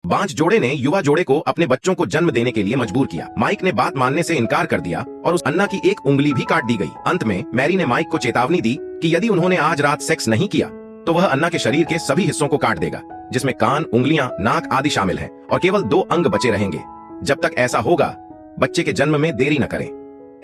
बांझ जोड़े ने युवा जोड़े को अपने बच्चों को जन्म देने के लिए मजबूर किया। माइक ने बात मानने से इनकार कर दिया और उस अन्ना की एक उंगली भी काट दी गई। अंत में मैरी ने माइक को चेतावनी दी कि यदि उन्होंने आज रात सेक्स नहीं किया तो वह अन्ना के शरीर के सभी हिस्सों को काट देगा, जिसमें कान, उंगलियां, नाक आदि शामिल हैं, और केवल 2 अंग बचे रहेंगे। जब तक ऐसा होगा बच्चे के जन्म में देरी न करें।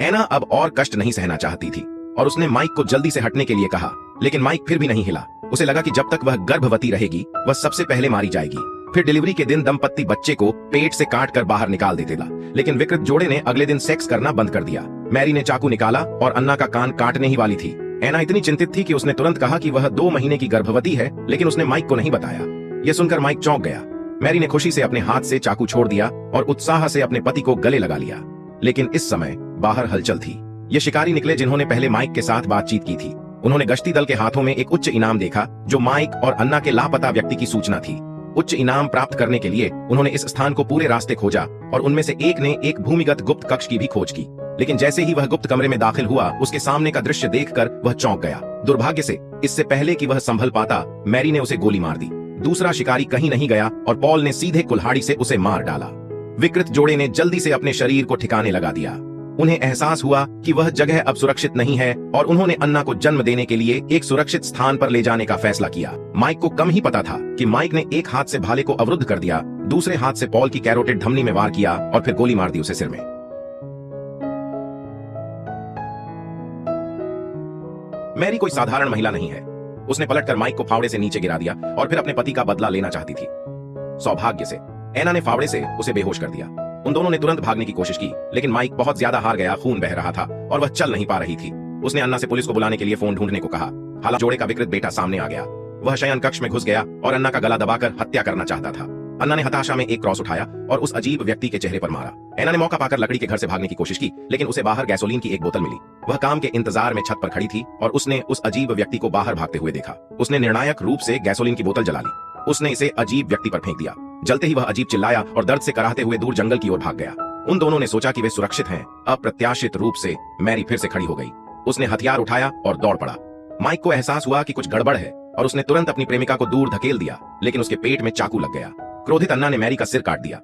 एना अब और कष्ट नहीं सहना चाहती थी और उसने माइक को जल्दी से हटने के लिए कहा, लेकिन माइक फिर भी नहीं हिला। उसे लगा कि जब तक वह गर्भवती रहेगी वह सबसे पहले मारी जाएगी। फिर डिलीवरी के दिन दंपत्ति बच्चे को पेट से काट कर बाहर निकाल देते थे, लेकिन विकृत जोड़े ने अगले दिन सेक्स करना बंद कर दिया। मैरी ने चाकू निकाला और अन्ना का कान काटने ही वाली थी। एना इतनी चिंतित थी कि उसने तुरंत कहा कि वह 2 महीने की गर्भवती है, लेकिन उसने माइक को नहीं बताया। यह सुनकर माइक चौंक गया। मैरी ने खुशी से अपने हाथ से चाकू छोड़ दिया और उत्साह से अपने पति को गले लगा लिया। लेकिन इस समय बाहर हलचल थी। ये शिकारी निकले जिन्होंने पहले माइक के साथ बातचीत की थी। उन्होंने गश्ती दल के हाथों में एक उच्च इनाम देखा, जो माइक और अन्ना के लापता व्यक्ति की सूचना थी। उच्च इनाम प्राप्त करने के लिए उन्होंने इस स्थान को पूरे रास्ते खोजा और उनमें से एक ने एक भूमिगत गुप्त कक्ष की भी खोज की। लेकिन जैसे ही वह गुप्त कमरे में दाखिल हुआ, उसके सामने का दृश्य देखकर वह चौंक गया। दुर्भाग्य से इससे पहले कि वह संभल पाता, मैरी ने उसे गोली मार दी। दूसरा शिकारी कहीं नहीं गया और पॉल ने सीधे कुल्हाड़ी से उसे मार डाला। विकृत जोड़े ने जल्दी से अपने शरीर को ठिकाने लगा दिया। उन्हें एहसास हुआ कि वह जगह अब सुरक्षित नहीं है और उन्होंने अन्ना को जन्म देने के लिए एक सुरक्षित स्थान पर ले जाने का फैसला किया। माइक को कम ही पता था कि माइक ने एक हाथ से भाले को अवरुद्ध कर दिया, दूसरे हाथ से पॉल की कैरोटिड धमनी में वार किया और फिर गोली मार दी उसे सिर में। मैरी कोई साधारण महिला नहीं है। उसने पलटकर माइक को फावड़े से नीचे गिरा दिया और फिर अपने पति का बदला लेना चाहती थी। सौभाग्य से एना ने फावड़े से उसे बेहोश कर दिया। उन दोनों ने तुरंत भागने की कोशिश की, लेकिन माइक बहुत ज्यादा हार गया, खून बह रहा था और वह चल नहीं पा रही थी। उसने अन्ना से पुलिस को बुलाने के लिए फोन ढूंढने को कहा। हालांकि जोड़े का विकृत बेटा सामने आ गया। वह शयन कक्ष में घुस गया और अन्ना का गला दबाकर हत्या करना चाहता था। अन्ना ने हताशा में एक क्रॉस उठाया और उस अजीब व्यक्ति के चेहरे पर मारा। एना ने मौका पाकर लकड़ी के घर से भागने की कोशिश की, लेकिन उसे बाहर गैसोलीन की एक बोतल मिली। वह काम के इंतजार में छत पर खड़ी थी और उसने उस अजीब व्यक्ति को बाहर भागते हुए देखा। उसने निर्णायक रूप से गैसोलीन की बोतल जला ली। उसने इसे अजीब व्यक्ति पर फेंक दिया। जलते ही वह अजीब चिल्लाया और दर्द से कराहते हुए दूर जंगल की ओर भाग गया। उन दोनों ने सोचा कि वे सुरक्षित हैं। अप्रत्याशित रूप से मैरी फिर से खड़ी हो गई। उसने हथियार उठाया और दौड़ पड़ा। माइक को एहसास हुआ कि कुछ गड़बड़ है और उसने तुरंत अपनी प्रेमिका को दूर धकेल दिया, लेकिन उसके पेट में चाकू लग गया। क्रोधित अन्ना ने मैरी का सिर काट दिया।